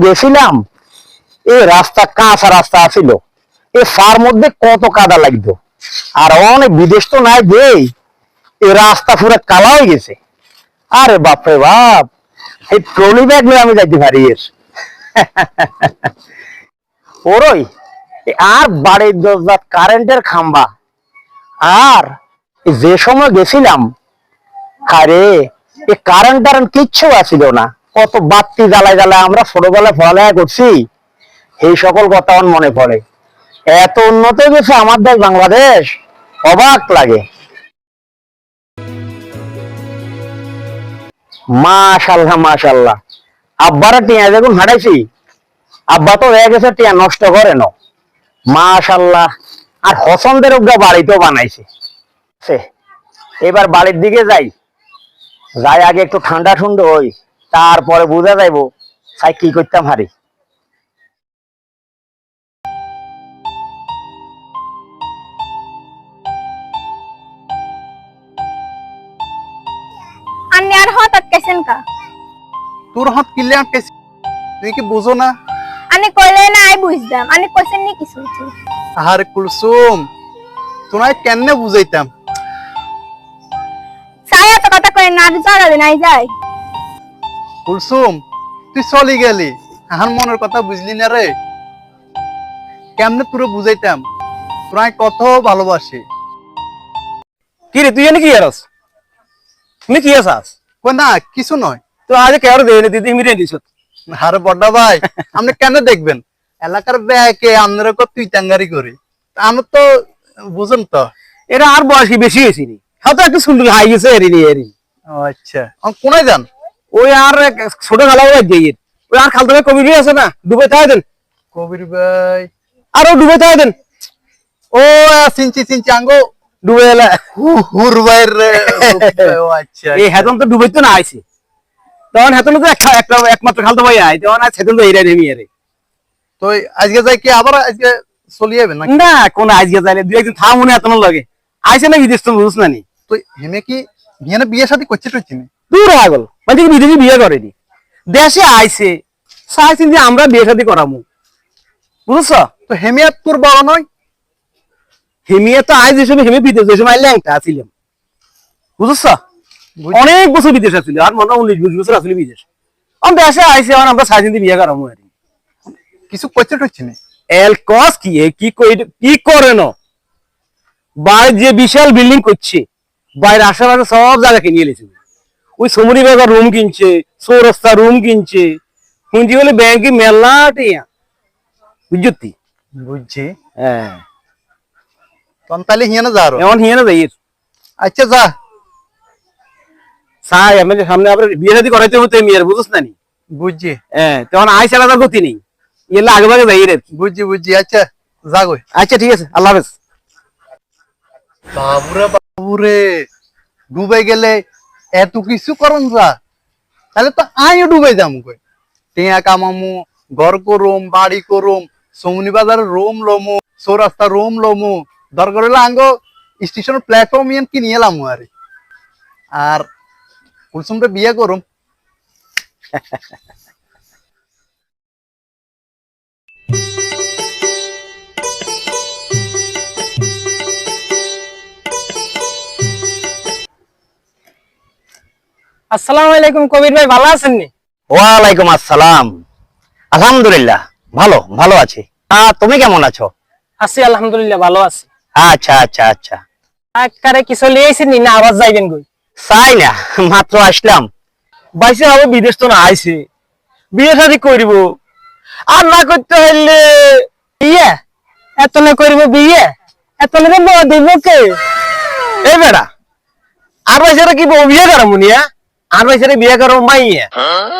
গেছিলাম, এই রাস্তা কাঁচা রাস্তা আছিল, এই সার মধ্যে কত কাদা লাগতো। আর অনেক বিদেশ তো নাই দেই, এই রাস্তা পুরো কালা হয়ে গেছে। আরে বাপরে বাপ, এই ট্রলি ব্যাগ নিয়ে আমি যাইতে পারি এর। ওরই আর বাড়ির দরজা কারেন্টের খাম্বা। আর যে সময় গেছিলাম, আরে এই কারেন্ট টারেন্ট কিচ্ছু আছিল না, কত বাতি জ্বালায় জ্বালায় আমরা ছোটবেলায় পড়ালেখা করছি, এই সকল কথা আমার মনে পড়ে। এত উন্নত হয়ে গেছে আমার দেশ বাংলাদেশ, অবাক লাগে। মাশাল্লাহ মাশাল্লাহ, আব্বারা টিয়া যখন হাঁটাইছি, আব্বা তো হয়ে গেছে টিয়া নষ্ট করে না, মাশাল্লাহ। আর হসনদের বাড়িতেও বানাইছে। এবার বাড়ির দিকে যাই, যাই আগে একটু ঠান্ডা ঠান্ডা হই, তারপরে বুঝা যাইবো তাই কি করতাম হারি। अन्य আর হঠাৎ কেসেন কা তোর হাত কিলে আটকেছি, তুই কি বুঝো না? আনে কইলে না আই বুঝদাম, আনে কইছেন নি কিছু কিছু। আরে কুলসুম, তোনায় কেমনে বুঝাইতাম? সায়া তো কথা কই না, জানা দে নাই যাই। কুলসুম, তুই চলি গেলি, আমার মনের কথা বুঝলি না রে। কেমনে তোরে বুঝাইতাম তোরাই কত ভালোবাসি। কি রে তুই এনে কি আরস, তুমি কি আসাস? কই না কিছু নয় তো আজ কেউ দেয়নি দিদি মিরে দিছ। আরে বড় ভাই, আপনি কেন দেখবেন? এলাকার ব্যাকে আমরা কত তুই টাঙ্গারি করি, আমি তো বুঝেন তো। এরা আর বয়স কি বেশি হয়েছি নি, হয়তো একটু সুন্দর হাই গেছে এরি নি এরি। ও আচ্ছা, কোনায় যান? ওই আর ছোট খালা যাই, ওই আর খালতে কবি ভাই আছে না, ডুবে থাই দেন। কবির ভাই আরো ডুবে থাই দেন। ও চিনছি চিনছি, আঙ্গো ডুবে এলা হুর ভাইয়ের রে। ও আচ্ছা, এই হেতন তো ডুবে তো না আইছে, তখন হেতন তো একটা একমাত্র খালতে ভাই আই, তখন আর হেতন তো এরা নেমি এরে। তো আজকে যাই কি আবার আজকে চলে যাবে না? না কোন আজকে যাইলে দুই একদিন থাম মনে এতন লাগে, আইছে না বিদেশ তো বুঝছ না নি। তো হেমে কি বিয়ে বিয়ে শাদী করছে টুচ্ছে না? দূর আগল মানে কি বিদেশি বিয়ে করেনি, দেশে আইছে চাইছেন যে আমরা বিয়ে শাদী করামু, বুঝছ? তো হেমে আর তোর বড় নয়? হেমিয়ে তো আইজ হিসেবে হেমে বিদেশ যে সময় ল্যাংটা ছিলাম, বুঝছ? অনেক বছর বিদেশ আছিল, আর মনে হয় 19-20 বছর আসলে বিদেশ। আমি দেশে আইছে, আর আমরা চাইছেন যে বিয়ে করামু আর কিছু করছে টুচ্ছে না? এল কস কি কি করে না, বাইরে যে বিশাল বিল্ডিং করছে, বাইরে আশেপাশে সব জায়গা কিনে এলেছে। ওই সমরি বেগার রুম কিনছে, চৌরাস্তা রুম কিনছে, শুনছি বলে ব্যাংকে মেলা টিয়া, বুঝছি? বুঝছি। হ্যাঁ, তখন তাহলে হিয়ানে যা আরো। এমন হিয়ে না যাই। আচ্ছা যা চাই আমি সামনে আবার বিয়ে শাদী করাইতে হতে মেয়ের, বুঝছ না নি? বুঝছি। হ্যাঁ, তখন আইসা আলাদা গতি নেই, এলে আগে ভাগে যাই রে। বুঝছি বুঝছি, আচ্ছা যা গো। আচ্ছা ঠিক আছে, আল্লাহ হাফেজ। বাবুরে বাবুরে, ডুবে গেলে এত কিছু করন যা, তাহলে তো আমিও ডুবে যাম কই। টিয়া কামামু, ঘর করুম, বাড়ি করুম, সমনি বাজারের রুম লমু, চৌরাস্তা রুম লমু, দরকার হলে আঙ্গো স্টেশনের প্ল্যাটফর্ম ইয়ান কিনে এলাম আরে। আর কুলসুমটা বিয়ে করুম। আসসালামু আলাইকুম কবির ভাই, ভালো আছেন নি? ওয়ালাইকুম আসসালাম, আলহামদুলিল্লাহ ভালো ভালো আছি। তুমি কেমন আছো? আছি আলহামদুলিল্লাহ, ভালো আছি। আচ্ছা আচ্ছা আচ্ছা। আকারে কিছু লিয়েছেন নি, না আবার যাইবেন কই? চাই না, মাত্র আসলাম, বাইসে হবে বিদেশ তো না আইছে, বিয়ে শাদী করব, আর না করতে হইলে বিয়ে এত না করব, বিয়ে এত না দিব কে? এই বেড়া, আর বাইসে কি বউ বিয়ে করাবো নিয়া, আর বাইসে বিয়ে করাবো মাইয়া,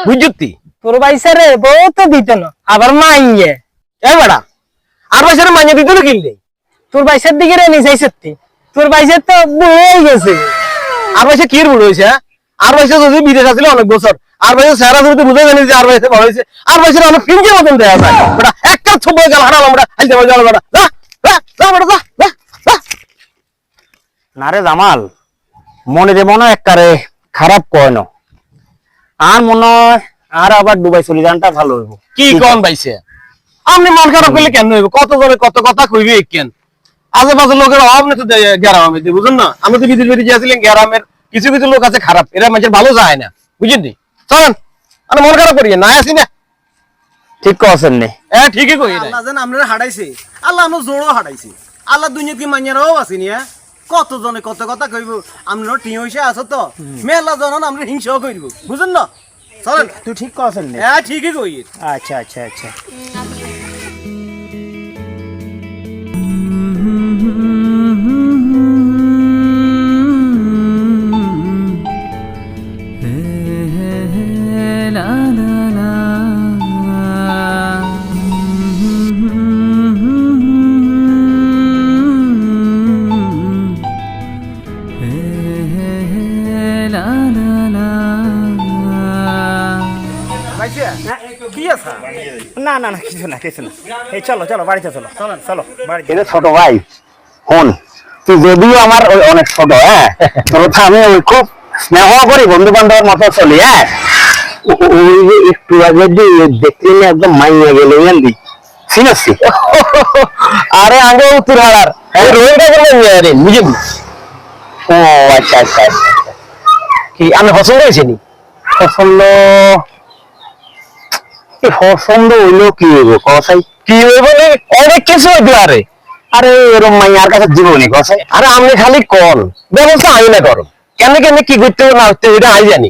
বুঝছি? তোর বাইসারে বউ তো দিত না, আবার মাইয়ে। এই বেড়া, আর বাইসে মাইয়া দিত না কিনলে, তোর বাইসার দিকে রে নিছাই সত্যি, তোর বাইসার তো বউ গেছে। আর বাইসে কি বুড়ো হয়েছে? আর বাইসে যদি বিদেশ আসলে অনেক বছর, আর বাইসে সারা যদি বুঝে জানি যে আর বাইসে বড় হয়েছে, আর বাইসে অনেক ফিনকে মতন দেওয়া যায় বেটা, একটা ছোট গেল হারাল আমরা হাইতে গেল বেটা, যা যা যা বেটা যা যা যা। না রে জামাল, মনে রে মনে একবারে খারাপ কয় না, আর মনে হয় আর আবার দুবাই চলে যানটা ভালো হইব। কি কোন ভাইছে আপনি মন খারাপ করলে কেন হইব কত জনে কত কথা কইবে কেন আশেপাশে লোকের অভাব নেই তো গ্রামে বুঝুন না আমি তো বিদেশ বেরিয়ে গিয়েছিলাম গ্রামের কিছু কিছু লোক আছে খারাপ এরা মানুষের ভালো যায় না বুঝলেন চলেন আমি মন খারাপ করি না আসি না ঠিক কছেন নে হ্যাঁ ঠিকই কই আল্লাহ যেন আমরা হারাইছে আল্লাহ আমরা জোরও হারাইছে আল্লাহ দুনিয়া কি মাইয়ারাও আসেনি হ্যাঁ কত জনে কত কথা কইব আমরা টিঁ হইছে আছো তো মেলা জন আমরা হিংসাও করিব বুঝুন না চলেন তুই ঠিক কছেন নে হ্যাঁ ঠিকই কই আচ্ছা আচ্ছা আচ্ছা কি আছে না না না কিছু না কিছু না এই চলো চলো বাড়িতে চলো চলো চলো বাড়িতে ছোট ভাই হন তুই যদিও আমার ওই অনেক ছোট হ্যাঁ তোর তো আমি ওই খুব স্নেহ করি বন্ধু বান্ধবের মতো চলি হ্যাঁ ওই যে একটু আগে যে দেখলি না একদম মাইয়া গেল বুঝলি চিনছি আরে আগে উত্তর হারার রোহিটা করবেন বুঝলি ও আচ্ছা আচ্ছা কি আমি পছন্দ হয়েছি নি পছন্দ পছন্দ হইলো কি হইব কসাই কি হইব অনেক কিছু হইতে পারে আরে এরম মাইয়ার কাছে জীবনী কসাই আরে আমি খালি কল ব্যবস্থা আই না করো কেন কেন কি করতে হবে না করতে এটা আই জানি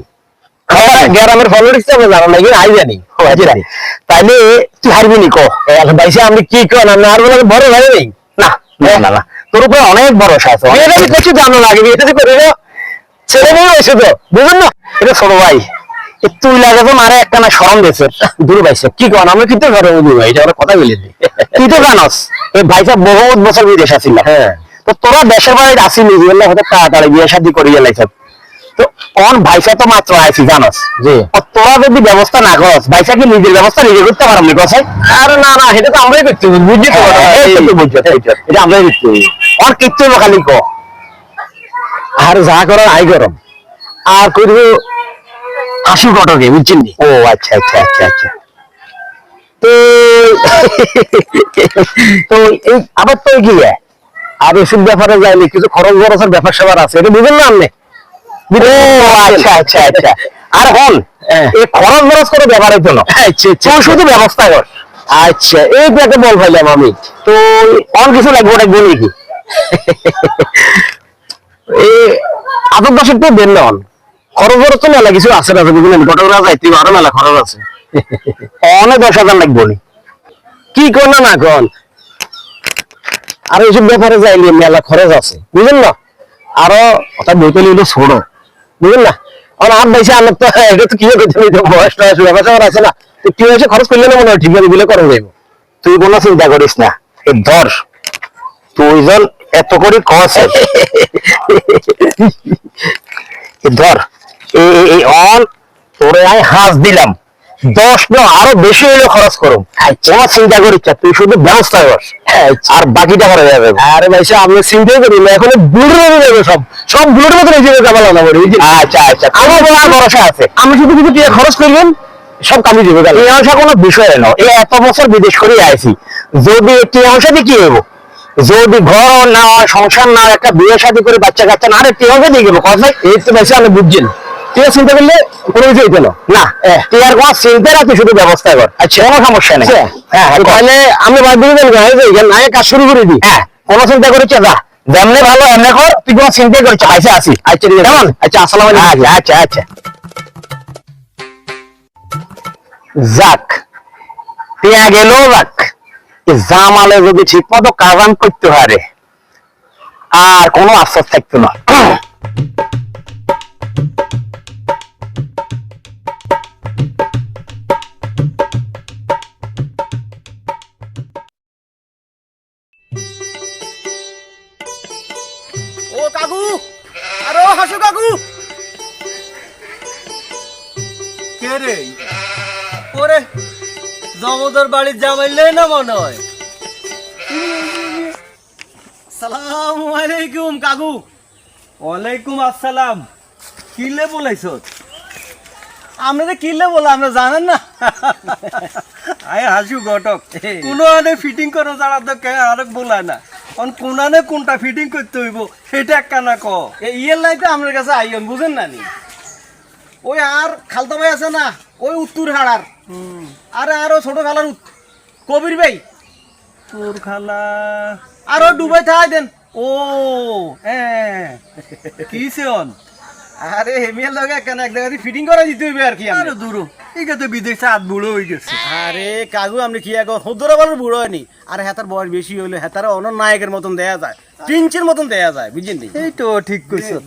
গ্রামের পলিটিক্স আমি জানো না কিন্তু আই জানি তাইলে তুই হারবি নি কো ভাইসে আমি কি কর আমি আর বলে বড় ভাই নেই না না না না তোর উপরে অনেক ভরসা আছে এটা কিছু জানো না আগে এটা করে ছেলে মেয়ে হয়েছে তো বুঝুন না এটা ছোট ভাই তুই লাগে তো মারে একটা না সরম দিয়েছে দূর ভাইসা কি কন আমি কিন্তু ঘরে দূর ভাই এটা কথা বলে দিই তুই তো জানস এই ভাইসা বহুত বছর বিদেশ আসিল হ্যাঁ তো তোরা দেশের বাড়িতে আসিনি যেগুলো হয়তো তাড়াতাড়ি বিয়ে শাদী করিয়ে লাইছ তো অন ভাইসা তো মাত্র আইসি জানস জি তোরা যদি ব্যবস্থা না করস ভাইসা কি নিজের ব্যবস্থা নিজে করতে পারবি কসাই আরে না না এটা তো আমরাই করতে বুঝলি তো এটা আমরাই করতে আর কিচ্ছু খালি ক আর যা করার আই গরম আর করব হাসি ঘটকে বুঝছেন ও আচ্ছা আচ্ছা আচ্ছা আচ্ছা তো তো এই আবার তো কি আর এসব ব্যাপারে যাইলে কিছু খরচ খরচের ব্যাপার স্যাপার আছে এটা বুঝেন না আপনি আচ্ছা আচ্ছা আচ্ছা আর হন এই খরচ খরচ করে ব্যাপার হইতো না তুই শুধু ব্যবস্থা কর আচ্ছা এই প্যাকে বল ফাইলাম আমি তো অন কিছু লাগবে ওটা বলি কি এই আদর দশের তো দেন না খরচ খরচ তো মেলা কিছু আছে না বুঝলেন ঘটনা যাইতে আরো মেলা খরচ আছে অনেক 10,000 লাগবে নি কি কোন না কোন আর এইসব ব্যাপারে যাইলে মেলা খরচ আছে বুঝলেন না আরো ওটা বোতল হলো ছোট বুঝলেন না আর আর বেশি আমার তো এটা তো কি করতে নিতে বয়স টয়স ব্যাপার আছে না তো কি হয়েছে খরচ করলে না মনে হয় ঠিক আছে বলে করা যাইব তুই কোনো চিন্তা করিস না এই ধর তুইজন এত করে কস ধর এই অন তোরে আমি হাঁস দিলাম 10 না আরো বেশি হইলে খরচ করো তোমার চিন্তা করিস তুই শুধু ব্যবস্থা কর আর বাকিটা করা যাবে আরে ভাই আমি চিন্তাই করি না এখন বুড়ো যাবে সব সব বুড়োর মতো নিজেকে জামালা না করি আচ্ছা আচ্ছা আমার বড় ভরসা আছে আমি শুধু কিছু দিয়ে খরচ করবেন সব কামি দিবে এই অংশা কোনো বিষয় না এই এত বছর বিদেশ করে আইছি যদি একটি অংশ দিয়ে কি হবো যদি ঘর না হয় সংসার না একটা বিয়ে শাদী করে বাচ্চা কাচ্চা না আরে টিয়াকে দিয়ে গেবো কথা এই তো বেশি আমি বুঝছেন তুই চিন্তা করলে কোনো কিছু হইতো না তুই আর কোনো চিন্তা না তুই শুধু ব্যবস্থা কর আচ্ছা কোনো সমস্যা নেই হ্যাঁ তাহলে আমি আগে কাজ শুরু করে দিই হ্যাঁ কোনো চিন্তা করেছে যা যেমনি ভালো এমনি কর তুই কোনো চিন্তাই করছে আইসা আসি আচ্ছা কেমন আচ্ছা আসসালাম আলাইকুম আচ্ছা আচ্ছা যাক টিয়া গেল যাক জামালে যদি ঠিক মতো কাজান করতে পারে আর কোনো আশ্বাস থাকতো না ও কাকু আরে হাসু কাকু কে রে ওরে জমদার বাড়ির জামাইলে না মনে হয় সালামু আলাইকুম কাকু ওয়ালাইকুম আসসালাম কিলে বলাইছ আপনারা কিনলে বলে আমরা জানেন না আয় হাসু ঘটক কোনো আনে ফিটিং করো যারা তো কে আরেক বলায় না কোনানে কোনটা ফিটিং করতে হইব সেটা একটা না ক ইয়ের লাইতে আপনার কাছে আইন বুঝেন না নি ওই আর খালতো ভাই আছে না ওই উত্তর হাড়ার আরে আরো ছোট খালার কবির ভাই তোর খালা আরো ডুবাই থাই দেন ও হ্যাঁ কি সেন আরে হেমিয়ার লগে কেন এক জায়গায় ফিটিং করা দিতে হইবে আর কি আরে দূর এইটা তো বিদেশে হাত বুড়ো হয়ে গেছে আরে কাগু আপনি কি এখন হদ্দরা বলার বুড়ো হয়নি আর হেতার বয়স বেশি হইলে হেতার অন্য নায়কের মতন দেয়া যায় প্রিন্সের মতন দেয়া যায় বুঝছেন এই তো ঠিক কইছো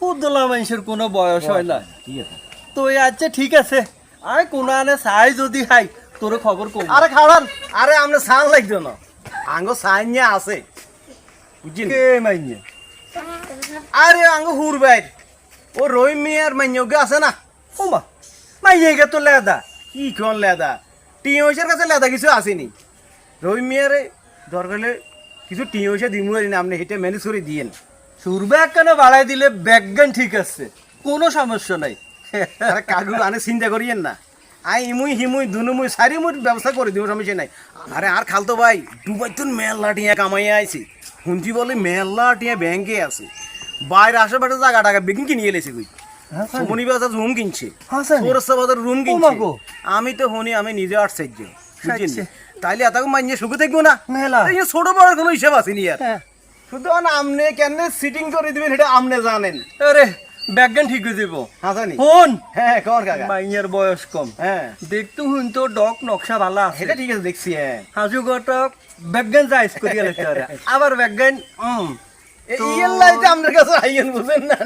উদ্দলা মানুষের কোনো বয়স হয় না ঠিক আছে তো আচ্ছা ঠিক আছে আরে কোন আনে চাই যদি হাই তোর খবর কম আরে খাওয়ান আরে আমরা সান লাগতো না আঙ্গ সাইনিয়া আছে বুঝছেন কে মাইনিয়া আরে আঙ্গ হুর ভাই ও রহিম মিয়ার মাইনিয়োগে আছে না ও মা মাইনিয়ে তো লেদা কি কোন লেদা টিওসের কাছে লেদা কিছু আসেনি রহিম মিয়ারে দরকারে কিছু টিওসে দিমু না আপনি হেটে ম্যানেজ করে দিয়েন সুরব্যাগ কেন বাড়াই দিলে ব্যাগগান ঠিক আছে কোনো সমস্যা নাই আরে কাগু আনে চিন্তা করিয়েন না আই ইমুই হিমুই দুনুমুই সারি মুই ব্যবস্থা করে দিব সমস্যা নাই আরে আর খালতো ভাই দুবাই তো মেলা টিয়া কামাইয়া আইছি শুনছি বলে মেলা টিয়া ব্যাংকে আছে বাইরে আশেপাশে জায়গা টাকা বেগিন কিনে এলেছি কই সমনি বাজার রুম কিনছে সরসা বাজার রুম কিনছে আমি তো হনি আমি নিজে আশ্চর্য বুঝছেন তাইলে এত মাইনে সুখে থাকবো না মেলা এই ছোট বড় কোনো হিসাব আসেনি আর শুধু আমনে কেন সিটিং করে দিবেন এটা আমনে জানেন আরে ব্যাগগান ঠিক হয়ে দেব হাসানি ফোন হ্যাঁ কোন কাকা মাইয়ার বয়স কম হ্যাঁ দেখতো হুন তো ডক নকশা ভালো আছে এটা ঠিক আছে দেখছি হ্যাঁ হাজু গটক ব্যাগগান যাইস করিয়া লেখারে আবার ব্যাগগান ইয়ের লাইতে আমাদের কাছে আইয়েন বুঝেন না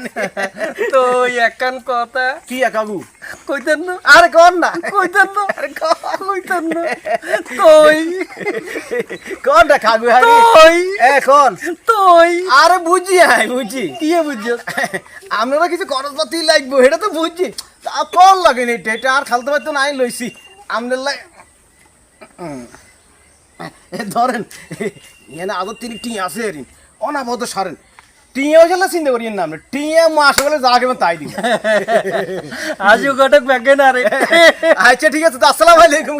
তো একান কথা কি কাকু কইতেন না আরে কোন না কইতেন না আরে কইতেন না কই কোনটা কাকু হারি কই এখন তুই আরে বুঝি আই বুঝি কি বুঝছ আমরা কিছু খরচপাতি লাগবে এটা তো বুঝছি তা কোন লাগে না এটা আর খালতে পারতো নাই লইছি আমাদের লাই ধরেন এনে আদর তিনি টি আছে এরিন অনাবত সারেন টিয়াও চলে চিন্তা করিয়েন না আপনি টিয়া মাস বলে যা কেমন তাই দিন আজও ঘটক ব্যাগে না রে আচ্ছা ঠিক আছে তো আসসালামু আলাইকুম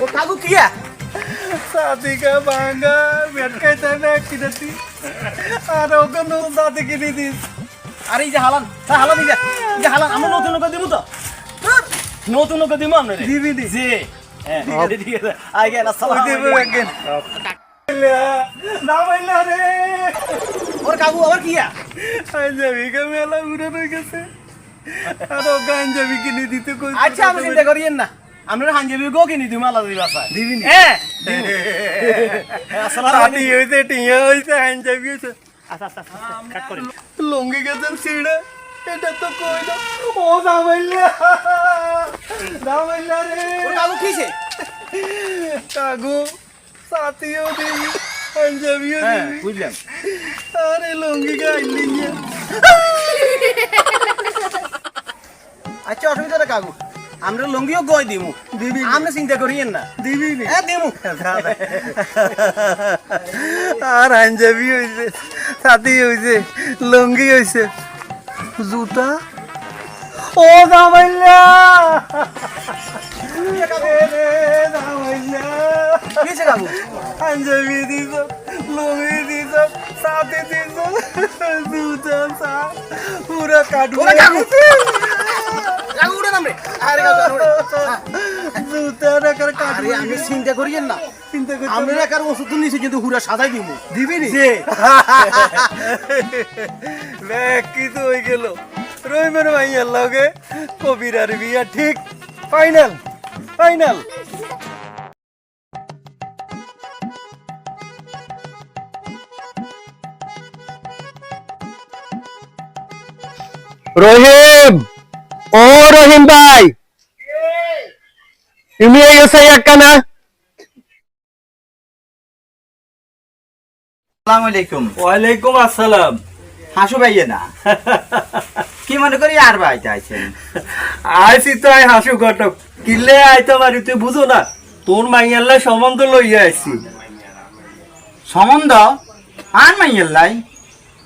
ও কাকু কিয়া शादी का महंगा बेटकाय ना किनती अरे ओके नो शादी किनी दिस अरे ये हालान ता हालान ये हालान हम नतुन लोक दिमु तो नतुन लोक दिमु हमने दिबी दी जी ठीक है आ गया अस्सलाम वालेकुम ना बोलला रे और काकू और किया अंजबी का मेला उड़े रह गए अरे गंजबी किनी दिते कोई अच्छा हम चिंता करियन ना আমরা হাঞ্জাবি গো কিনি দিমা আলাদা দিবাসা দিবি নি হ্যাঁ আসসালামু আলাইকুম হইছে টিয়া হইছে হাঞ্জাবি হইছে আচ্ছা আচ্ছা কাট করে লঙ্গি গেছেন সিড়ে এটা তো কই না ও দামাইলা রে ও কাকু কিছে কাকু সাথীও দিবি হাঞ্জাবিও দিবি বুঝলাম আরে লঙ্গি গাইলি নিয়া আচ্ছা অসুবিধা না কাকু আমরা লঙ্গিও গয় দিমু দিবি আমরা চিন্তা করিয়েন না দিবি নি হ্যাঁ দিমু আর আঞ্জাবি হইছে সাথী হইছে লঙ্গি হইছে জুতা ও জামাইলা রে জামাইলা কিছে কাকু আঞ্জাবি দিছ লঙ্গি দিছ সাথী দিছ জুতা সা পুরা কাটু উড়ে নামে আরে জুতাটা কার কাটু আমি চিন্তা করিয়েন না চিন্তা করি আমরা কার ওষুধ নিছি কিন্তু হুরা সাজাই দিব দিবি নি জি কি তো হই গেল রহিমের ভাইয়ার লগে কবিরার বিয়া ঠিক ফাইনাল ফাইনাল রহিম ও রহিম ভাই তুমি এই গেছে একখানা আসসালামু আলাইকুম ওয়ালাইকুম আসসালাম হাসু ভাইয়া না কি মনে করি আর ভাইতে আইছেন আইসি তো আই হাসু ঘটক কিল্লে আইতে পারি তুই বুঝো না তোর মাইয়াল্লা সম্বন্ধ লইয়া আইছি সম্বন্ধ আর মাইয়ের লাই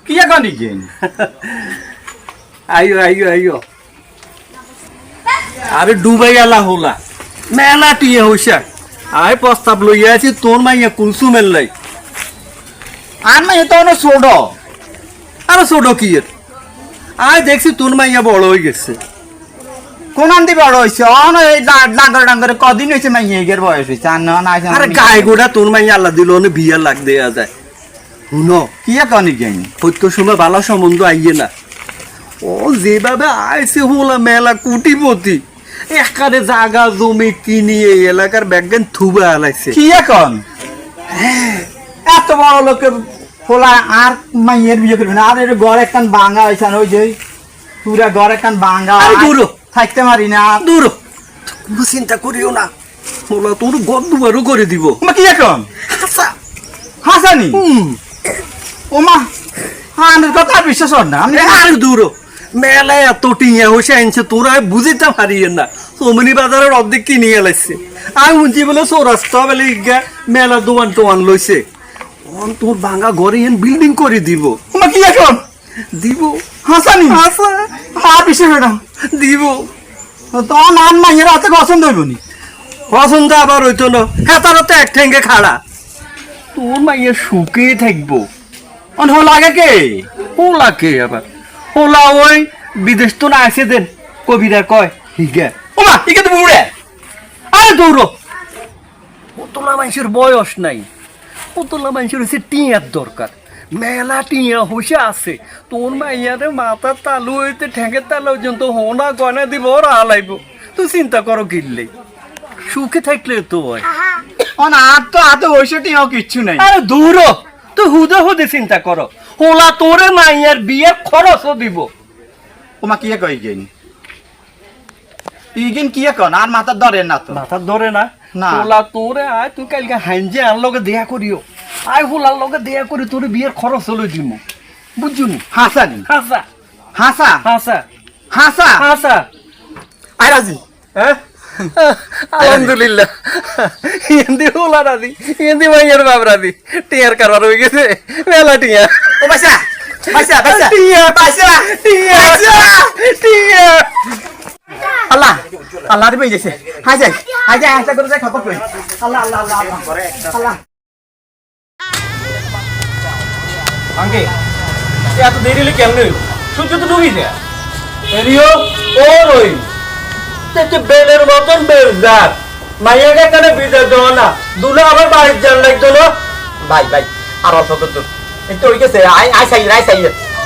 কি এখন দিকেন আইও আইও আইও আরে ডুবে গেলা হলা মেলা টিয়া হইসা আয় প্রস্তাব লইয়া আছি তোর মাইয়া কুলসুমের লাই আর মাইয়ে তো অনেক ছোট আরে ছোট কি এর আয় দেখছি তোর মাইয়া বড় হয়ে গেছে কোন আন্দি বড় হয়েছে অন ডাঙ্গর ডাঙ্গরে কদিন হয়েছে মাইয়ে গের বয়স হয়েছে আর না না আরে গায়ে গোড়া তোর মাইয়া আল্লাহ দিল অনেক বিয়া লাগ দেয়া যায় শুনো কি এখন দিকেন সত্য সময় ভালো সম্বন্ধ আইয়ে না ও যেভাবে আইসে হলা মেলা কুটিপতি একারে জায়গা জমি কিনিয়ে এলাকার ব্যাগেন থুবা আলাইছে কি এখন এত বড় লোকের পোলা আর মাইয়ের বিয়ে করবে না আর এর ঘর একখান ভাঙা হয়েছে ওই যে পুরা ঘর একখান ভাঙা আরে দূর হ। থাকতে পারি না দূর হ। কোনো চিন্তা করিও না বলা তোর গদ দুবারও করে দিব ওমা কি এখন হাসা হাসানি ওমা হানের কথা আর বিশ্বাস হন না আমি আর দূর হ। মেলা এত টিয়া হইসে আনছে তোরা বুঝিতে পারিয়ে না সোমনি বাজারের অর্ধেক কিনে এলাইছে আমি শুনছি বলে সৌরাষ্ট্র বলে ইগা মেলা দোয়ান টোয়ান লইছে অন তোর ভাঙা ঘরে এন বিল্ডিং করে দিব ওমা কি এখন দিব হাসানি হাসা আর বিশ্বাস হয় না দিব তখন আর মাইয়ের হাতে পছন্দ হইব নি পছন্দ আবার হইতো না হ্যাঁ তারা তো এক ঠেঙ্গে খাড়া তোর মাইয়ের সুখে থাকবো অন হল আগে কে ওলা কে আবার ওলা ওই বিদেশ তো না আসে দেন কবিরা কয় হিগা ওমা একে তুমি উড়ে আরে দৌড়ো ওতলা মানুষের বয়স নাই ওতলা মানুষের হচ্ছে টিয়ার দরকার মেলা টিয়া হইসে আছে তোর মাইয়ারে মাথার তালু হইতে ঠেঙ্গের তালু পর্যন্ত হোনা গয়না দিব ওর হালাইব তুই চিন্তা করো কিনলে সুখে থাকলে তো হয় অন আর তো হাতে ওইসটিও কিচ্ছু নাই আরে দূর হ। তুই হুদে হুদে চিন্তা করো হোলা তোরে মাইয়ার বিয়ে খরচও দিব ওমা কি কই গেন ইগিন কি এখন আর মাথার ধরে না তো মাথার ধরে না না। হোলা তোরে আয় তুই কালকে হাইনজে আর লগে দেয়া করিও আয় হোলার লগে দেয়া করি তোর বিয়ের খরচ হলো দিব বুঝুনি হাসানি হাসা হাসা হাসা হাসা হাসা আই রাজি হ্যাঁ আলহামদুলিল্লাহ হিন্দি হোলা রাজি হিন্দি মাইয়ার বাপ রাজি টিয়ার কারবার হয়ে গেছে মেলা টিয়া ও বাসা বাসা বাসা টিয়া বাসা টিয়া টিয়া আল্লাহ আল্লাহ রে বই গেছে হাই যাই একটা করে যাই খবর কই আল্লাহ আল্লাহ আল্লাহ আল্লাহ আল্লাহ আঙ্কে এত দেরি হলে কেমন হইল সূর্য তো ডুবি যায় এরিও ও রই বেলের মতন বেল যাক মাইয়াকে কেন বিদায় দেওয়া না দুলে আবার বাড়ির যান লাগতো না ভাই ভাই আর অল্প তো একটু হই গেছে আই সাই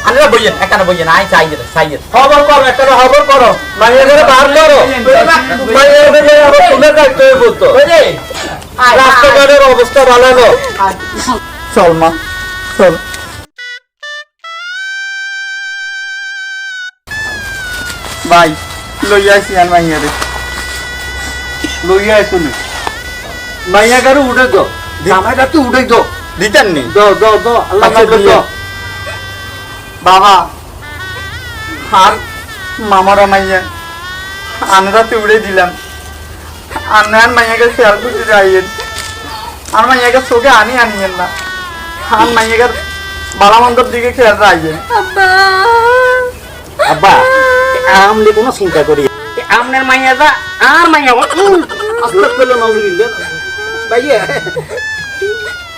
আনরা বইয়েন এখানে বইয়েন আই সাই খবর করো একটা খবর করো মাইয়াকে বার করো মাইয়াকে আবার তুলে রাখতে হইব তো রাস্তাঘাটের অবস্থা ভালো না চল মা চল ভাই লইয়া আসি আর মাইয়ারে লইয়া শুনে মাইয়া গাড়ি উঠে দো জামাই গাড়ি উঠে দো দিতেন নি দো দো দো আল্লাহ আচ্ছা, মাফ দিয়ে। দো বাবা আর মামারা মাইয়া আনরা তো উড়ে দিলাম আনার মাইয়াকে খেয়াল করতে যাইয়েন আর মাইয়াকে চোখে আনিয়েন না আর মাইয়াকে বালামন্দর দিকে খেয়াল রাখবেন আব্বা আমলে কোনো চিন্তা করি আমনের মাইয়াটা আর মাইয়া আস্তে পেলো নজরুল ভাইয়া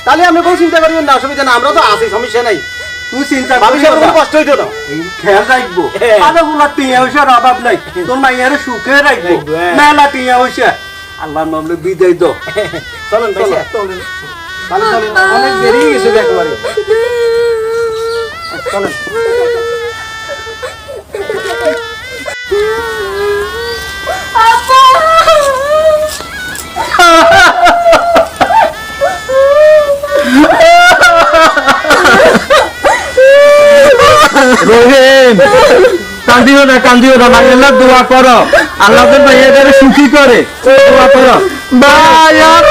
তাহলে আমরা কোনো চিন্তা করিবেন না অসুবিধা না আমরা তো আছি সমস্যা নাই তুই চিন্তা মানুষের কোনো কষ্ট হইতো না খেয়াল রাখবো আরে বলা টিয়া হইছে অভাব নাই তোর মাইয়ারে সুখে রাখবো মেলা টিয়া হইছে আল্লাহর নামে বিদায় দো চলেন চলো চলেন তাহলে চলেন অনেক দেরি হয়ে গেছে একেবারে চলেন রহিম কান্দিও না মাইয়াল্লাহ দোয়া করো আল্লাহ তোর মাইয়াটারে সুখী করে দোয়া করো ভাই আর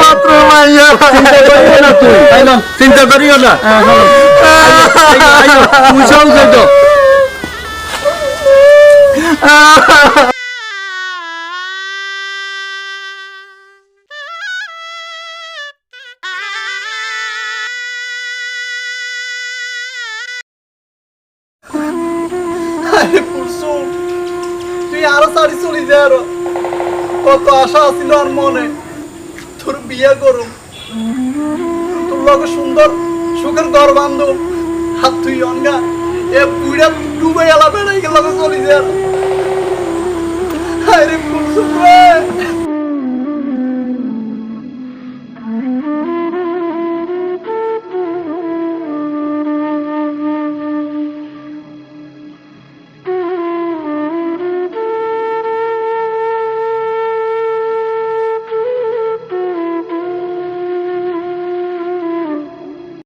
মাত্র মাইয়া চিন্তা করিও না তুই চিন্তা করিও না পুষাও যেত আরো সারি চলি যায় আরো কত আশা আছিল আর মনে তোর বিয়ে করুম তোর লগে সুন্দর সুখের ঘর বান্ধব হাত তুই অনগা এ বুড়া ডুবে গেলা বেড়াই গেল চলি যায় আরে কুলসুম রে